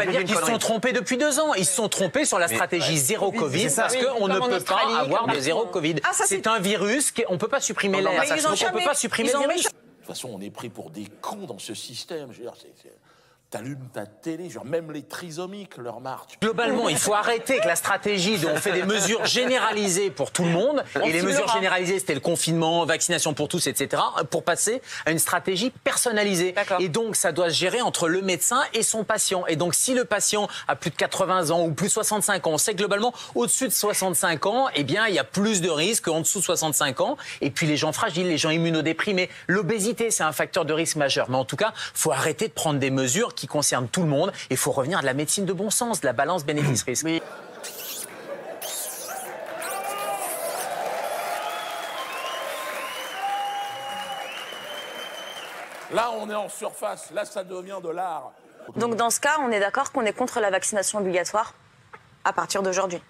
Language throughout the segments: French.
pas dire qu'ils se sont trompés depuis 2 ans. Ils se sont trompés sur la stratégie zéro Covid parce qu'on ne peut pas avoir de zéro Covid. C'est un virus qu'on ne peut pas supprimer l'air. Donc on ne peut pas supprimer le virus. De toute façon, on est pris pour des cons dans ce système. Je veux dire, t'allumes ta télé, genre même les trisomiques leur marchent. Globalement, il faut arrêter que la stratégie dont on fait des mesures généralisées pour tout le monde, et les mesures généralisées, c'était le confinement, vaccination pour tous, etc., pour passer à une stratégie personnalisée. Et donc, ça doit se gérer entre le médecin et son patient. Et donc, si le patient a plus de 80 ans ou plus de 65 ans, on sait que globalement, au-dessus de 65 ans, eh bien, il y a plus de risques qu'en dessous de 65 ans. Et puis, les gens fragiles, les gens immunodéprimés, l'obésité, c'est un facteur de risque majeur. Mais en tout cas, il faut arrêter de prendre des mesures qui concerne tout le monde. Il faut revenir à de la médecine de bon sens, de la balance bénéfice-risque. Oui. Là, on est en surface. Là, ça devient de l'art. Donc, dans ce cas, on est d'accord qu'on est contre la vaccination obligatoire à partir d'aujourd'hui.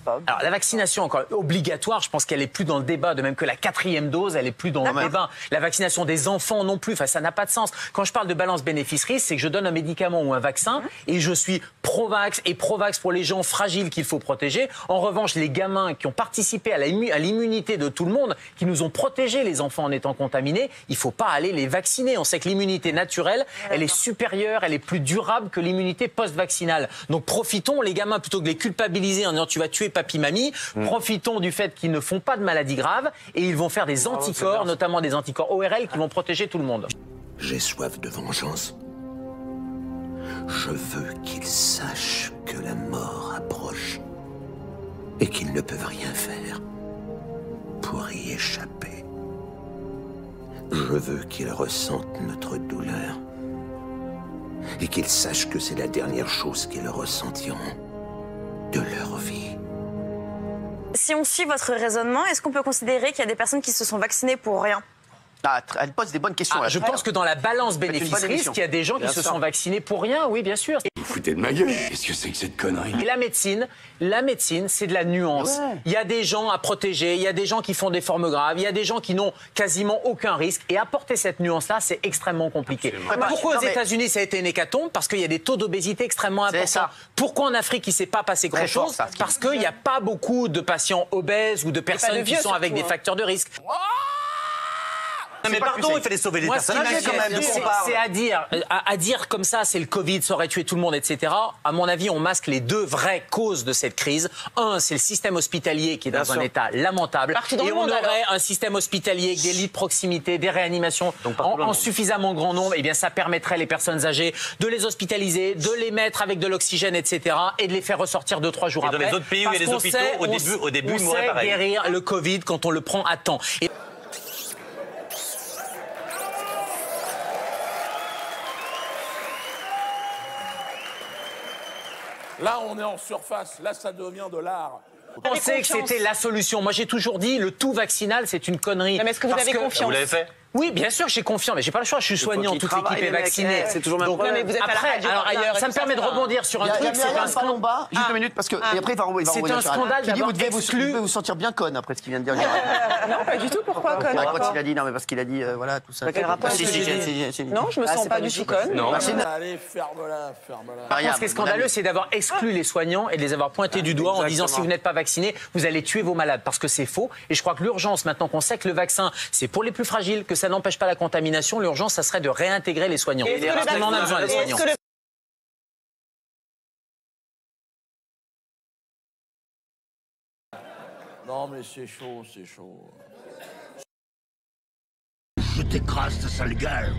Alors, la vaccination encore obligatoire, je pense qu'elle est plus dans le débat, de même que la 4e dose, elle est plus dans le débat. La vaccination des enfants non plus, enfin, ça n'a pas de sens. Quand je parle de balance bénéfice-risque, c'est que je donne un médicament ou un vaccin et je suis pro-vax et pro-vax pour les gens fragiles qu'il faut protéger. En revanche, les gamins qui ont participé à l'immunité de tout le monde, qui nous ont protégé les enfants en étant contaminés, il ne faut pas aller les vacciner. On sait que l'immunité naturelle, elle est supérieure, elle est plus durable que l'immunité post-vaccinale. Donc profitons, les gamins, plutôt que de les culpabiliser en disant tu vas tuer papy-mamie, profitons du fait qu'ils ne font pas de maladies graves et ils vont faire des anticorps, notamment des anticorps ORL qui vont protéger tout le monde. J'ai soif de vengeance. Je veux qu'ils sachent que la mort approche et qu'ils ne peuvent rien faire pour y échapper. Je veux qu'ils ressentent notre douleur et qu'ils sachent que c'est la dernière chose qu'ils ressentiront de leur vie. Si on suit votre raisonnement, est-ce qu'on peut considérer qu'il y a des personnes qui se sont vaccinées pour rien ? Elle pose des bonnes questions. Je pense que dans la balance bénéfice-risque, il y a des gens qui se sont vaccinés pour rien, oui, bien sûr. Vous foutez de ma gueule. Qu'est-ce que c'est que cette connerie? Et la médecine, c'est de la nuance. Il y a des gens à protéger, il y a des gens qui font des formes graves, il y a des gens qui n'ont quasiment aucun risque. Et apporter cette nuance-là, c'est extrêmement compliqué. Pourquoi aux États-Unis ça a été une hécatombe? Parce qu'il y a des taux d'obésité extrêmement importants. Pourquoi en Afrique il ne s'est pas passé grand-chose? Parce qu'il n'y a pas beaucoup de patients obèses ou de personnes qui sont avec des facteurs de risque. Non mais pardon, il fallait sauver les personnes âgées quand même. C'est à dire comme ça, c'est le Covid, ça aurait tué tout le monde, etc. À mon avis, on masque les deux vraies causes de cette crise. Un, c'est le système hospitalier qui est dans un état lamentable. Et on aurait un système hospitalier avec des lits de proximité, des réanimations en suffisamment grand nombre. Et bien, ça permettrait les personnes âgées de les hospitaliser, de les mettre avec de l'oxygène, etc. et de les faire ressortir 2-3 jours après. Dans les autres pays où il y a des hôpitaux, au début, on sait guérir le Covid quand on le prend à temps. Là, on est en surface. Là, ça devient de l'art. Vous pensez que c'était la solution? Moi, j'ai toujours dit, le tout vaccinal, c'est une connerie. Non, mais est-ce que vous avez confiance? Vous l'avez fait? Oui, bien sûr, j'ai confiance, mais j'ai pas le choix. Je suis soignant, toute l'équipe est vaccinée. C'est toujours même problème. Mais vous êtes ça me permet de rebondir sur un truc. C'est un scandale. Juste une minute, parce que et après il va revenir. C'est un scandale d'avoir exclu. Vous devez vous sentir bien conne après ce qu'il vient de dire. Non, pas du tout. Pourquoi conne? Quand il a dit non, mais parce qu'il a dit voilà tout ça. Quel rapport? Non, je me sens pas du tout conne. Non. Allez, ferme-la, ferme-la. Ce qui est scandaleux, c'est d'avoir exclu les soignants et de les avoir pointés du doigt en disant si vous n'êtes pas vacciné, vous allez tuer vos malades. Parce que c'est faux. Et je crois que l'urgence, maintenant qu'on sait que le vaccin, c'est pour les plus fragiles, que ça n'empêche pas la contamination, l'urgence, ça serait de réintégrer les soignants. Parce qu'on en a besoin, les soignants. Non, mais c'est chaud, c'est chaud. Je t'écrase ta sale gueule.